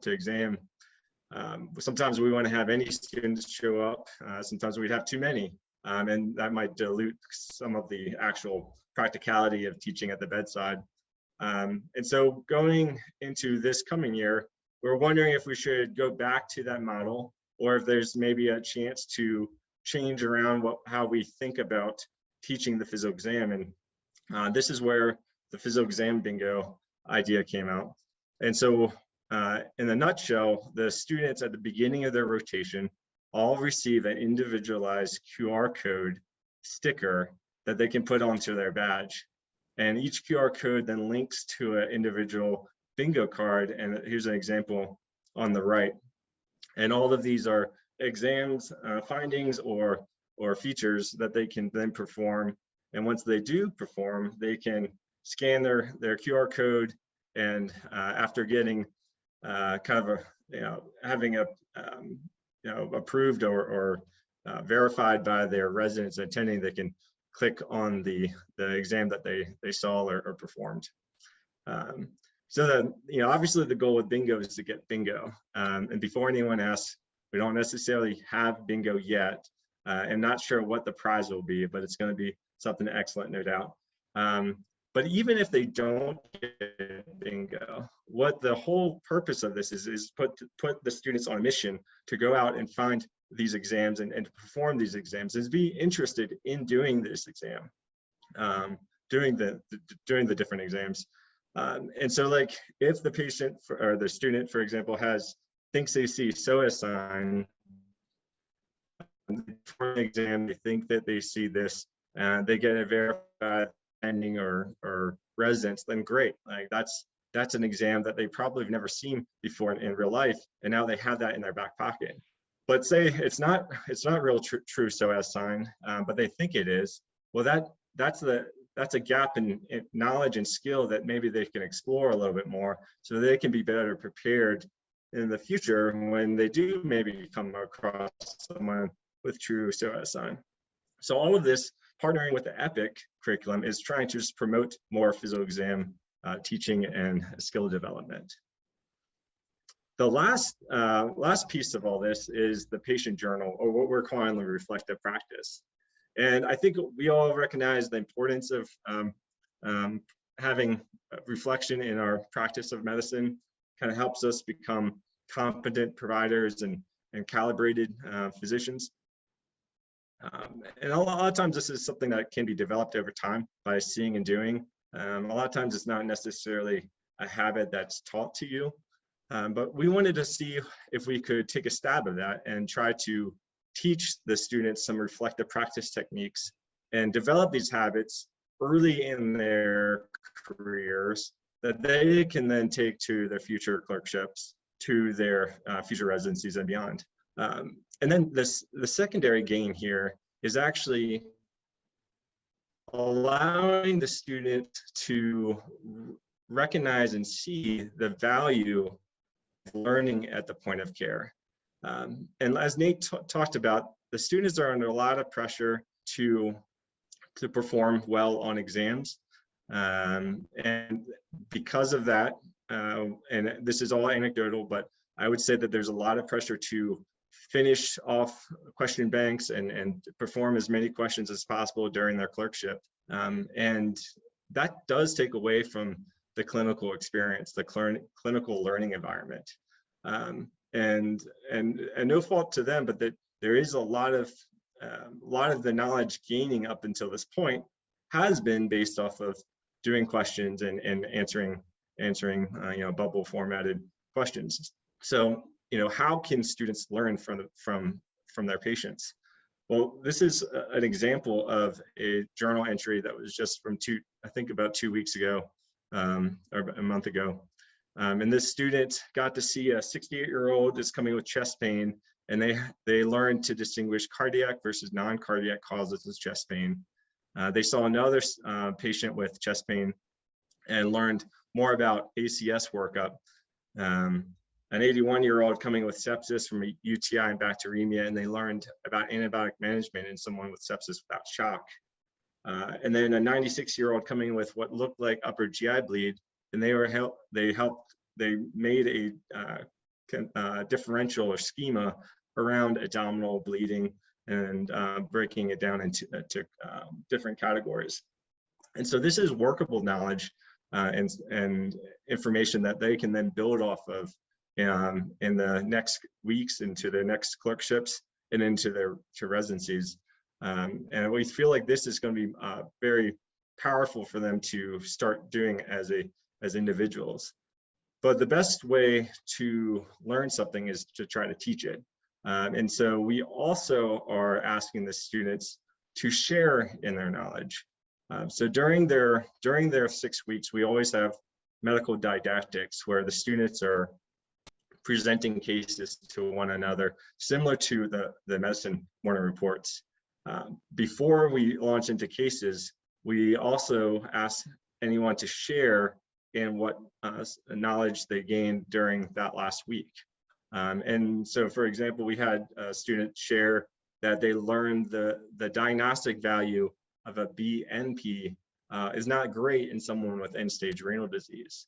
S5: exam. Sometimes we want to have any students show up. Sometimes we'd have too many, and that might dilute some of the actual practicality of teaching at the bedside. And so going into this coming year, we're wondering if we should go back to that model, or if there's maybe a chance to change around how we think about teaching the physical exam. And this is where the physical exam bingo idea came out. And so in a nutshell, the students at the beginning of their rotation all receive an individualized QR code sticker that they can put onto their badge. And each QR code then links to an individual bingo card. And here's an example on the right. And all of these are exams, findings, or features that they can then perform. And once they do perform, they can scan their QR code, and after getting kind of having approved or verified by their residents attending, they can click on the exam that they saw or performed. So that, obviously the goal with bingo is to get bingo. And before anyone asks, we don't necessarily have bingo yet. I'm not sure what the prize will be, but it's going to be something excellent, no doubt. But even if they don't get bingo, what the whole purpose of this is put the students on a mission to go out and find these exams and to perform these exams, is be interested in doing this exam, doing the different exams. And so like if the patient or the student, for example, thinks they see SOA sign for an exam, they think that they see this, and they get a verified ending or residence, then great. Like that's an exam that they probably have never seen before in real life, and now they have that in their back pocket. But say it's not real true SOAS sign, but they think it is. Well, that's a gap in knowledge and skill that maybe they can explore a little bit more, so they can be better prepared in the future when they do maybe come across someone with true SOAS sign. So all of this, partnering with the EPIC curriculum, is trying to just promote more physical exam teaching and skill development. The last piece of all this is the patient journal, or what we're calling the reflective practice. And I think we all recognize the importance of having reflection in our practice of medicine. Kind of helps us become competent providers and calibrated physicians. And a lot of times this is something that can be developed over time by seeing and doing. A lot of times it's not necessarily a habit that's taught to you, but we wanted to see if we could take a stab at that and try to teach the students some reflective practice techniques and develop these habits early in their careers that they can then take to their future clerkships, to their future residencies and beyond. And then the secondary gain here is actually allowing the student to recognize and see the value of learning at the point of care. And as Nate talked about, the students are under a lot of pressure to perform well on exams. And because of that, and this is all anecdotal, but I would say that there's a lot of pressure to finish off question banks and perform as many questions as possible during their clerkship. And that does take away from the clinical experience, the clinical learning environment. And no fault to them, but that there is a lot of the knowledge gaining up until this point has been based off of doing questions and answering bubble formatted questions. So how can students learn from their patients? Well, this is an example of a journal entry that was just from about 2 weeks ago, or a month ago. And this student got to see a 68-year-old that's coming with chest pain, and they learned to distinguish cardiac versus non-cardiac causes of chest pain. They saw another patient with chest pain and learned more about ACS workup. An 81-year-old coming with sepsis from a UTI and bacteremia, and they learned about antibiotic management in someone with sepsis without shock. And then a 96-year-old coming with what looked like upper GI bleed, and they made a differential or schema around abdominal bleeding and breaking it down into different categories. And so this is workable knowledge and information that they can then build off of in the next weeks into their next clerkships and into their residencies. And we feel like this is going to be very powerful for them to start doing as individuals. But the best way to learn something is to try to teach it. And so we also are asking the students to share in their knowledge. So during their 6 weeks, we always have medical didactics where the students are presenting cases to one another, similar to the medicine morning reports. Before we launch into cases, we also ask anyone to share in what knowledge they gained during that last week. And so, for example, we had a student share that they learned the diagnostic value of a BNP is not great in someone with end-stage renal disease.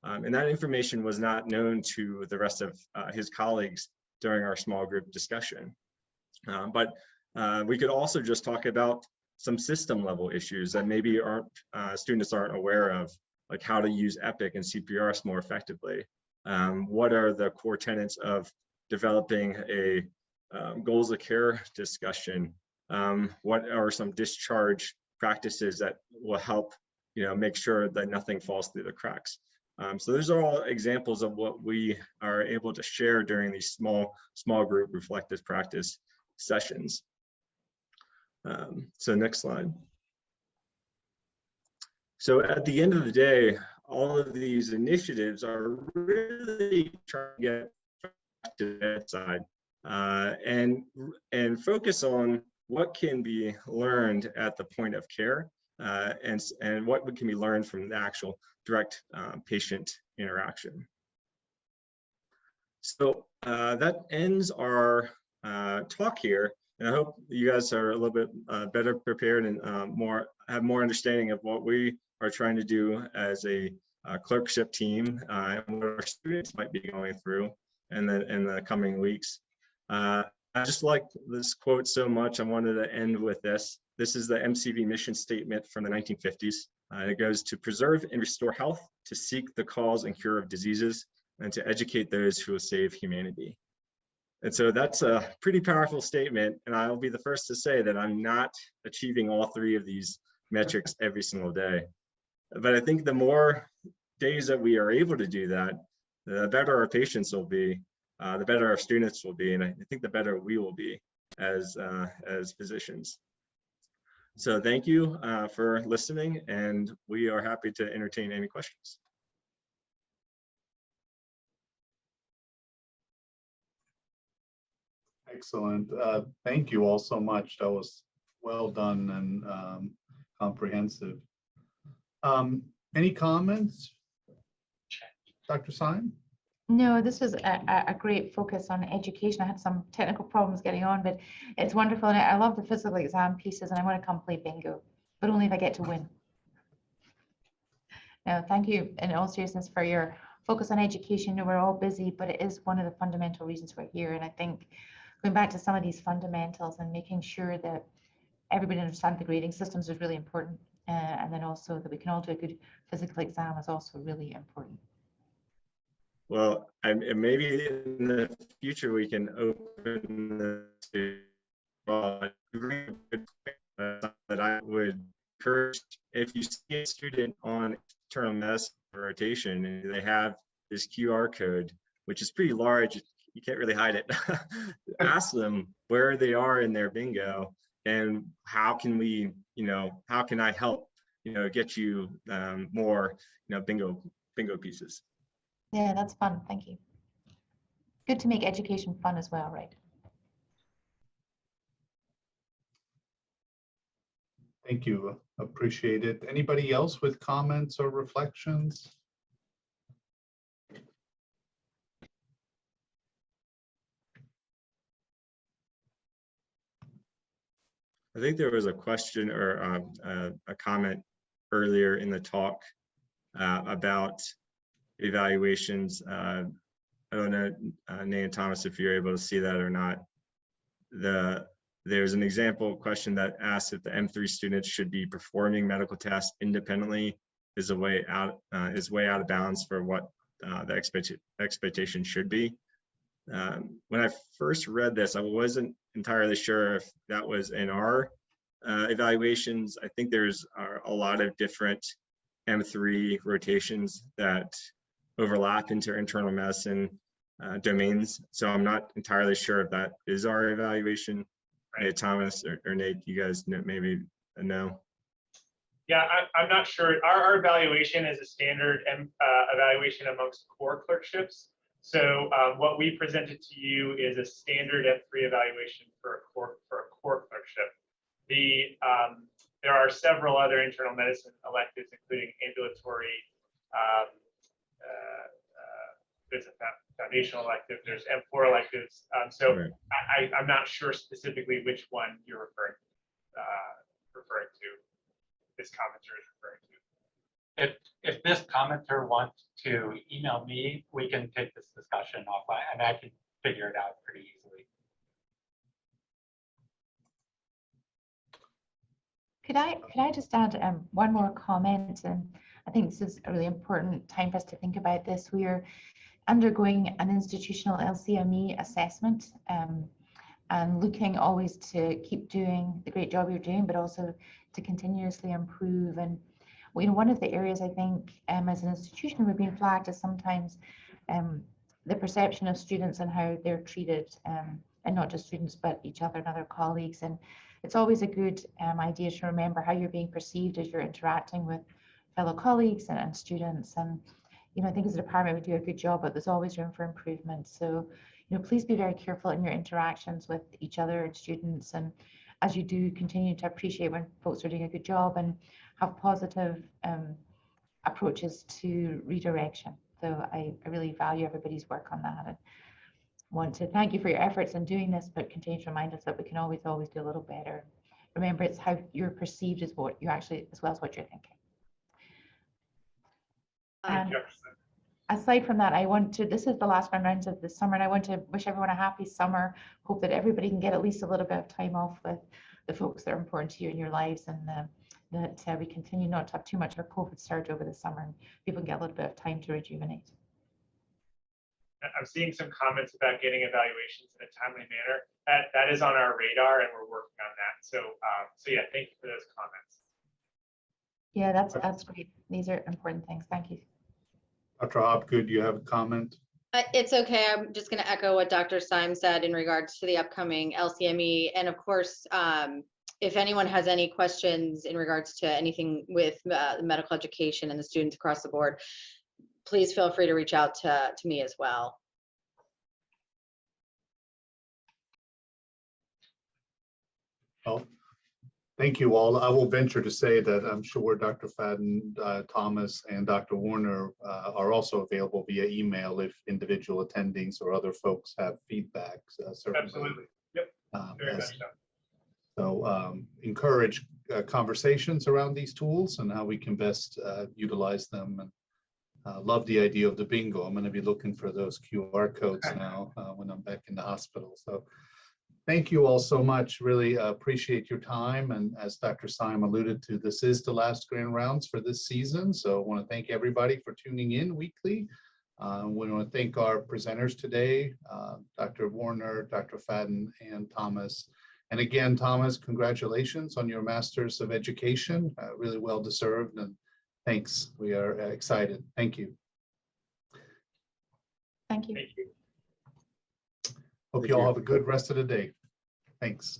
S5: And that information was not known to the rest of his colleagues during our small group discussion. But we could also just talk about some system level issues that maybe students aren't aware of, like how to use Epic and CPRs more effectively. What are the core tenets of developing a goals of care discussion? What are some discharge practices that will help, make sure that nothing falls through the cracks? So those are all examples of what we are able to share during these small group reflective practice sessions. So next slide. So at the end of the day, all of these initiatives are really trying to get to that side and focus on what can be learned at the point of care and what can be learned from the actual direct patient interaction. So that ends our talk here, and I hope you guys are a little bit better prepared and have more understanding of what we are trying to do as a clerkship team and what our students might be going through in the coming weeks. I just like this quote so much, I wanted to end with this. This is the MCV mission statement from the 1950s. It goes to preserve and restore health, to seek the cause and cure of diseases, and to educate those who will save humanity. And so that's a pretty powerful statement. And I'll be the first to say that I'm not achieving all three of these metrics every single day. But I think the more days that we are able to do that, the better our patients will be, the better our students will be, and I think the better we will be as physicians. So thank you for listening, and we are happy to entertain any questions.
S1: Excellent. Thank you all so much. That was well done and comprehensive. Any comments, Dr. Syme?
S6: No, this was a great focus on education. I had some technical problems getting on, but it's wonderful. And I love the physical exam pieces, and I want to come play bingo, but only if I get to win. No, thank you in all seriousness for your focus on education. We're all busy, but it is one of the fundamental reasons we're here. And I think going back to some of these fundamentals and making sure that everybody understands the grading systems is really important. And then also that we can all do a good physical exam is also really important.
S5: Well, and maybe in the future we can open this to that I would encourage, if you see a student on internal medicine rotation and they have this QR code, which is pretty large, you can't really hide it. Ask them where they are in their bingo and how can we, how can I help, get you more, bingo pieces.
S6: Yeah, that's fun. Thank you. Good to make education fun as well, right?
S1: Thank you. Appreciate it. Anybody else with comments or reflections?
S5: I think there was a question or a comment earlier in the talk about evaluations. I don't know, Nate and Thomas, if you're able to see that or not. There's an example question that asks if the M3 students should be performing medical tests independently is way out of bounds for what the expectation should be. When I first read this, I wasn't entirely sure if that was in our evaluations. I think there's a lot of different M3 rotations that overlap into internal medicine domains. So I'm not entirely sure if that is our evaluation. Right. Thomas or Nate, you guys maybe know.
S2: Yeah, I'm not sure. Our evaluation is a standard evaluation amongst core clerkships. So what we presented to you is a standard M3 evaluation for a core clerkship. There are several other internal medicine electives, including ambulatory. There's a foundational elective. There's M4 electives. So right. I'm not sure specifically which one you're referring to. This commenter is referring to.
S3: If this commenter wants to email me, we can take this discussion offline, and I can figure it out pretty easily.
S6: Could I just add one more comment? And I think this is a really important time for us to think about this. We are undergoing an institutional LCME assessment and looking always to keep doing the great job you're doing, but also to continuously improve. And one of the areas I think as an institution we've been flagged is sometimes the perception of students and how they're treated, and not just students, but each other and other colleagues. And it's always a good idea to remember how you're being perceived as you're interacting with fellow colleagues and students. And I think as a department we do a good job, but there's always room for improvement. So please be very careful in your interactions with each other and students, and as you do, continue to appreciate when folks are doing a good job and have positive approaches to redirection. So I really value everybody's work on that, and want to thank you for your efforts in doing this, but continue to remind us that we can always do a little better. Remember, it's how you're perceived as what you actually, as well as what you're thinking. And aside from that, this is the last round of the summer, and I want to wish everyone a happy summer. Hope that everybody can get at least a little bit of time off with the folks that are important to you in your lives, and that we continue not to have too much of a COVID surge over the summer, and people can get a little bit of time to rejuvenate.
S2: I'm seeing some comments about getting evaluations in a timely manner. That is on our radar, and we're working on that. So yeah, thank you for those comments.
S6: Yeah, that's great. These are important things. Thank you.
S1: Dr. Hopgood, you have a comment?
S7: It's okay. I'm just going to echo what Dr. Syme said in regards to the upcoming LCME. And of course, if anyone has any questions in regards to anything with medical education and the students across the board, please feel free to reach out to me as well.
S1: Well, thank you all. I will venture to say that I'm sure Dr. Fadden, Thomas, and Dr. Warner are also available via email if individual attendings or other folks have feedback. Certainly.
S2: Absolutely. Yep. Very much so.
S1: So encourage conversations around these tools and how we can best utilize them. And love the idea of the bingo. I'm going to be looking for those QR codes now when I'm back in the hospital. So thank you all so much. Really appreciate your time. And as Dr. Syme alluded to, this is the last grand rounds for this season. So I want to thank everybody for tuning in weekly. We want to thank our presenters today, Dr. Warner, Dr. Fadden, and Thomas. And again, Thomas, congratulations on your Master's of Education. Really well deserved. And thanks. We are excited. Thank you.
S6: Thank you.
S2: Thank you.
S1: Hope you all have a good rest of the day. Thanks.